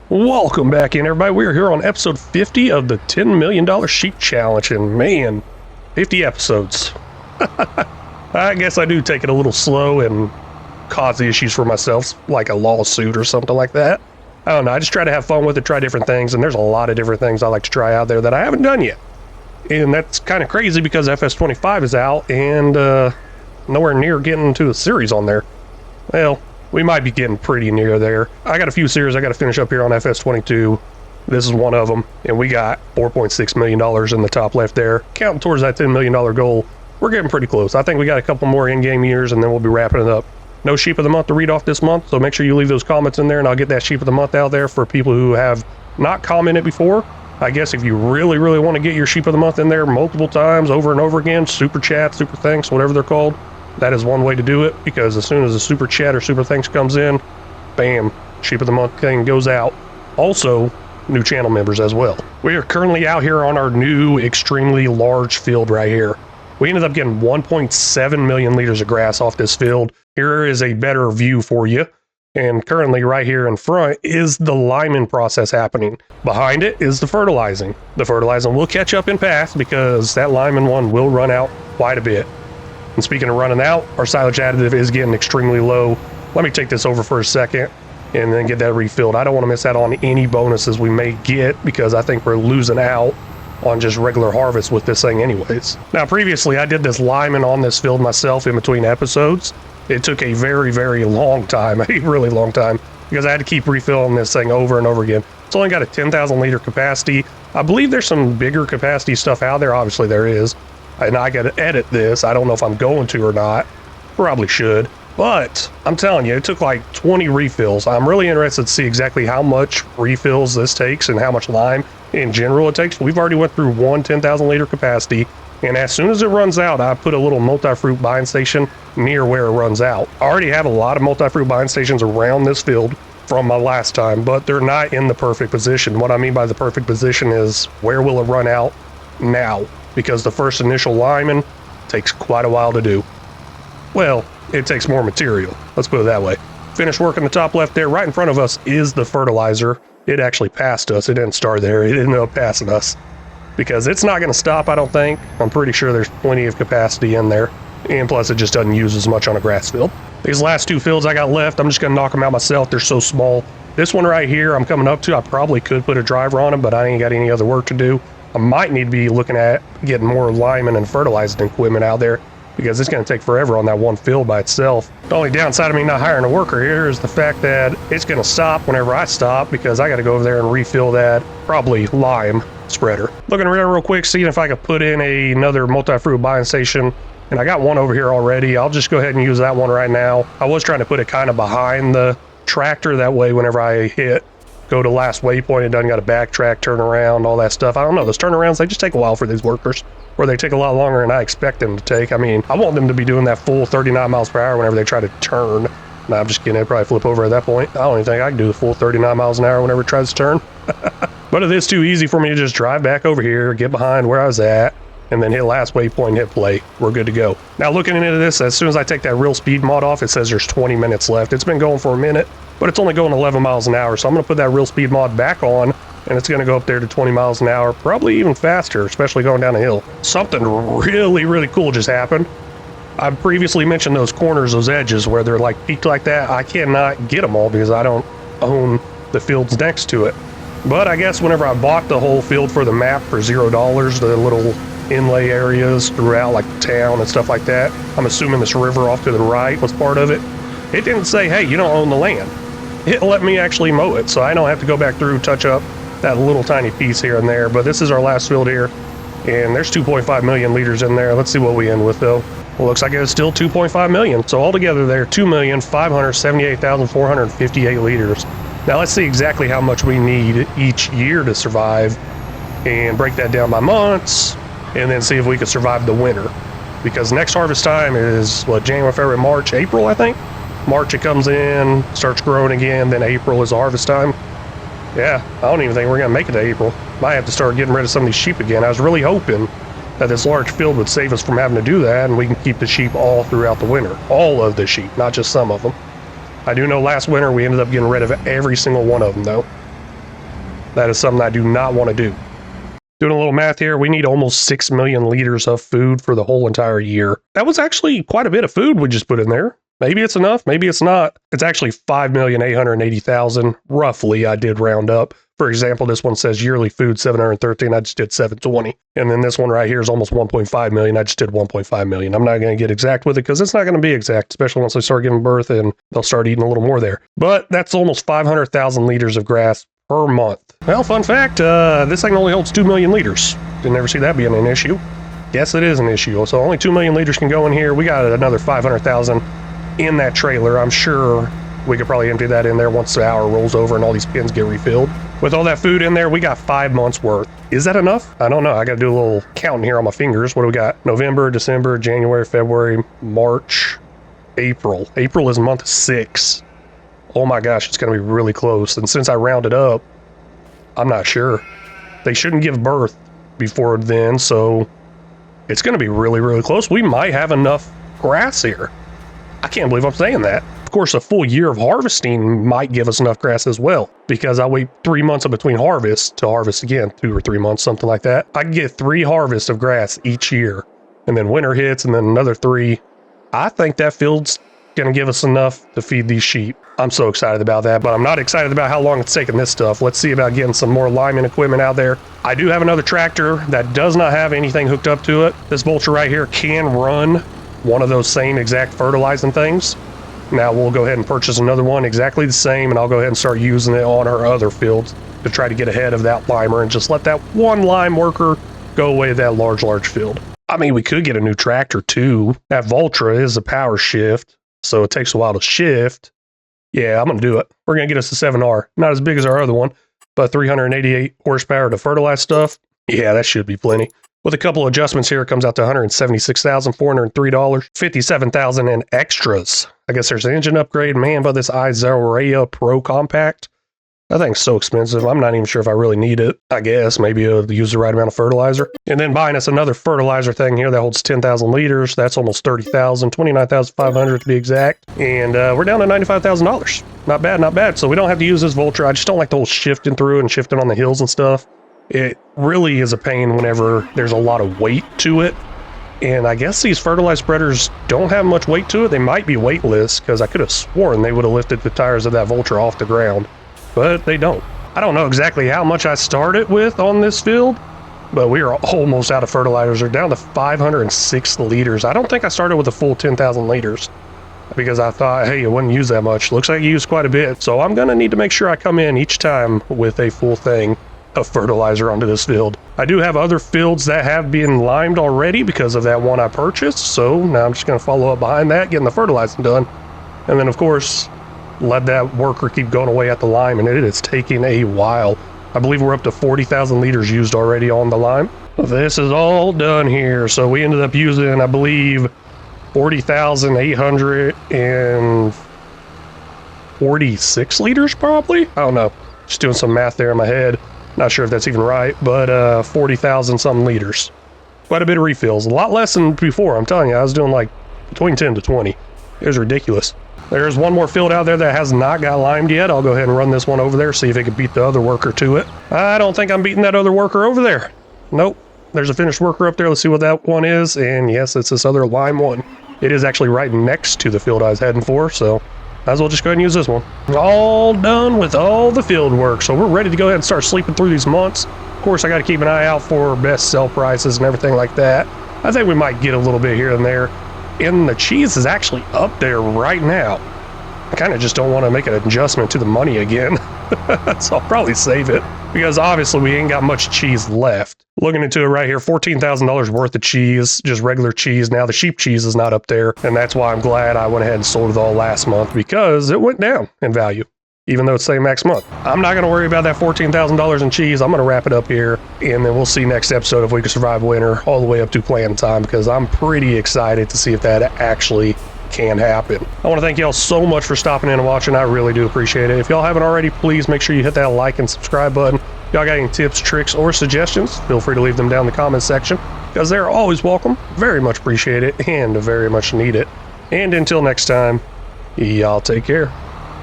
Welcome back in, everybody. We are here on episode 50 of the $10 million Sheep Challenge, and man, 50 episodes. I guess I do take it a little slow and cause the issues for myself, like a lawsuit or something like that. I don't know, I just try to have fun with it, try different things, and there's a lot of different things I like to try out there that I haven't done yet. And that's kind of crazy because FS25 is out and nowhere near getting to a series on there. Well, we might be getting pretty near there. I got a few series I got to finish up here on FS22. This is one of them, and we got $4.6 million in the top left there. Counting towards that $10 million goal, we're getting pretty close. I think we got a couple more in-game years, and then we'll be wrapping it up. No Sheep of the Month to read off this month, so make sure you leave those comments in there, and I'll get that Sheep of the Month out there for people who have not commented before. I guess if you really, really want to get your Sheep of the Month in there multiple times, over and over again, super chat, super thanks, whatever they're called, that is one way to do it, because as soon as the super chat or super thanks comes in, bam, Sheep of the Month thing goes out. Also, new channel members as well. We are currently out here on our new extremely large field right here. We ended up getting 1.7 million liters of grass off this field. Here is a better view for you. And currently right here in front is the liming process happening. Behind it is the fertilizing. The fertilizing will catch up in path because that liming one will run out quite a bit. And speaking of running out, our silage additive is getting extremely low. Let me take this over for a second and then get that refilled. I don't want to miss out on any bonuses we may get because I think we're losing out on just regular harvest with this thing anyways. Now previously I did this liming on this field myself in between episodes. It took a very, very long time, a really long time, because I had to keep refilling this thing over and over again. It's only got a 10,000 liter capacity. I believe there's some bigger capacity stuff out there. Obviously there is. And I got to edit this. I don't know if I'm going to or not. Probably should. But I'm telling you, it took like 20 refills. I'm really interested to see exactly how much refills this takes and how much lime in general it takes. We've already went through one 10,000 liter capacity. And as soon as it runs out, I put a little multi-fruit buying station near where it runs out. I already have a lot of multi-fruit buying stations around this field from my last time, but they're not in the perfect position. What I mean by the perfect position is where will it run out now? Because the first initial liming takes quite a while to do. Well, it takes more material. Let's put it that way. Finished work in the top left there. Right in front of us is the fertilizer. It actually passed us. It didn't start there. It ended up passing us. Because it's not going to stop, I don't think. I'm pretty sure there's plenty of capacity in there. And plus, it just doesn't use as much on a grass field. These last two fields I got left, I'm just going to knock them out myself. They're so small. This one right here, I'm coming up to. I probably could put a driver on it, but I ain't got any other work to do. I might need to be looking at getting more liming and fertilizing equipment out there because it's going to take forever on that one field by itself. The only downside of me not hiring a worker here is the fact that it's going to stop whenever I stop because I got to go over there and refill that probably lime spreader. Looking around real quick, seeing if I could put in another multi-fruit buying station, and I got one over here already. I'll just go ahead and use that one right now. I was trying to put it kind of behind the tractor, that way whenever I go to last waypoint, it doesn't got to backtrack, turn around, all that stuff. I don't know, those turnarounds, they just take a while for these workers, or they take a lot longer than I expect them to take. I mean, I want them to be doing that full 39 miles per hour whenever they try to turn. No, I'm just kidding, they'd probably flip over at that point. I don't even think I can do the full 39 miles an hour whenever it tries to turn. But it is too easy for me to just drive back over here, get behind where I was at, and then hit last waypoint and hit play. We're good to go. Now looking into this, as soon as I take that real speed mod off, it says there's 20 minutes left. It's been going for a minute, but it's only going 11 miles an hour. So I'm gonna put that real speed mod back on, and it's gonna go up there to 20 miles an hour, probably even faster, especially going down a hill. Something really, really cool just happened. I've previously mentioned those corners, those edges where they're like peaked like that. I cannot get them all because I don't own the fields next to it. But I guess whenever I bought the whole field for the map for $0, the little inlay areas throughout like the town and stuff like that, I'm assuming this river off to the right was part of it. It didn't say, hey, you don't own the land. It let me actually mow it, so I don't have to go back through, touch up that little tiny piece here and there. But this is our last field here, and there's 2.5 million liters in there. Let's see what we end with though. Well, looks like it's still 2.5 million. So altogether there, 2,578,458 liters. Now let's see exactly how much we need each year to survive and break that down by months and then see if we could survive the winter. Because next harvest time is what, January, February, March, April, I think? March it comes in, starts growing again, then April is harvest time. Yeah, I don't even think we're gonna make it to April. Might have to start getting rid of some of these sheep again. I was really hoping that this large field would save us from having to do that and we can keep the sheep all throughout the winter. All of the sheep, not just some of them. I do know last winter we ended up getting rid of every single one of them though. That is something I do not want to do. Doing a little math here, we need almost 6 million liters of food for the whole entire year. That was actually quite a bit of food we just put in there. Maybe it's enough, maybe it's not. It's actually 5,880,000, roughly, I did round up. For example, this one says yearly food 713, I just did 720. And then this one right here is almost 1.5 million, I just did 1.5 million. I'm not going to get exact with it because it's not going to be exact, especially once they start giving birth and they'll start eating a little more there. But that's almost 500,000 liters of grass per month. Well, fun fact, this thing only holds 2 million liters. Didn't ever see that being an issue. Yes, it is an issue. So only 2 million liters can go in here. We got another 500,000 in that trailer. I'm sure we could probably empty that in there once the hour rolls over and all these pins get refilled. With all that food in there, we got 5 months worth. Is that enough? I don't know. I got to do a little counting here on my fingers. What do we got? November, December, January, February, March, April. April is month 6. Oh my gosh, it's going to be really close. And since I rounded up, I'm not sure. They shouldn't give birth before then, so it's going to be really, really close. We might have enough grass here. I can't believe I'm saying that. Of course, a full year of harvesting might give us enough grass as well, because I wait 3 months in between harvests to harvest again, 2 or 3 months, something like that. I can get 3 harvests of grass each year, and then winter hits, and then another 3. I think that field's going to give us enough to feed these sheep. I'm so excited about that, but I'm not excited about how long it's taking this stuff. Let's see about getting some more lineman equipment out there. I do have another tractor that does not have anything hooked up to it. This Vulture right here can run one of those same exact fertilizing things. Now we'll go ahead and purchase another one exactly the same, and I'll go ahead and start using it on our other fields to try to get ahead of that limer and just let that one lime worker go away to that large field. I mean, we could get a new tractor too. That Vultra is a power shift, so it takes a while to shift. Yeah, I'm going to do it. We're going to get us a 7R. Not as big as our other one, but 388 horsepower to fertilize stuff. Yeah, that should be plenty. With a couple adjustments here, it comes out to $176,403, $57,000 in extras. I guess there's an engine upgrade. Man, but this Isorea Pro Compact, that thing's so expensive. I'm not even sure if I really need it. I guess maybe it'll use the right amount of fertilizer. And then buying us another fertilizer thing here that holds 10,000 liters. That's almost 30,000, 29,500 to be exact. And we're down to $95,000. Not bad, not bad. So we don't have to use this Vulture. I just don't like the whole shifting through and shifting on the hills and stuff. It really is a pain whenever there's a lot of weight to it. And I guess these fertilizer spreaders don't have much weight to it. They might be weightless, because I could have sworn they would have lifted the tires of that Vulture off the ground. But they don't. I don't know exactly how much I started with on this field, but we are almost out of fertilizers. We're down to 506 liters. I don't think I started with a full 10,000 liters because I thought, hey, it wouldn't use that much. Looks like you used quite a bit. So I'm going to need to make sure I come in each time with a full thing of fertilizer onto this field. I do have other fields that have been limed already because of that one I purchased. So now I'm just going to follow up behind that, getting the fertilizing done. And then, of course, let that worker keep going away at the lime, and it is taking a while. I believe we're up to 40,000 liters used already on the lime. This is all done here, so we ended up using, I believe, 40,846 liters probably? I don't know. Just doing some math there in my head. Not sure if that's even right, but 40,000 some liters. Quite a bit of refills. A lot less than before, I'm telling you. I was doing like between 10 to 20. It was ridiculous. There's one more field out there that has not got limed yet. I'll go ahead and run this one over there, see if it can beat the other worker to it. I don't think I'm beating that other worker over there. Nope. There's a finished worker up there. Let's see what that one is. And yes, it's this other lime one. It is actually right next to the field I was heading for, so might as well just go ahead and use this one. All done with all the field work, so we're ready to go ahead and start sleeping through these months. Of course, I got to keep an eye out for best sell prices and everything like that. I think we might get a little bit here and there. And the cheese is actually up there right now. I kind of just don't want to make an adjustment to the money again. So I'll probably save it, because obviously we ain't got much cheese left. Looking into it right here, $14,000 worth of cheese, just regular cheese. Now the sheep cheese is not up there, and that's why I'm glad I went ahead and sold it all last month, because it went down in value, even though it's the same next month. I'm not going to worry about that $14,000 in cheese. I'm going to wrap it up here, and then we'll see next episode if we can survive winter all the way up to plan time, because I'm pretty excited to see if that actually can happen. I want to thank y'all so much for stopping in and watching. I really do appreciate it. If y'all haven't already, please make sure you hit that like and subscribe button. Y'all got any tips, tricks, or suggestions, feel free to leave them down in the comments section, because they're always welcome. Very much appreciate it and very much need it. And until next time, y'all take care.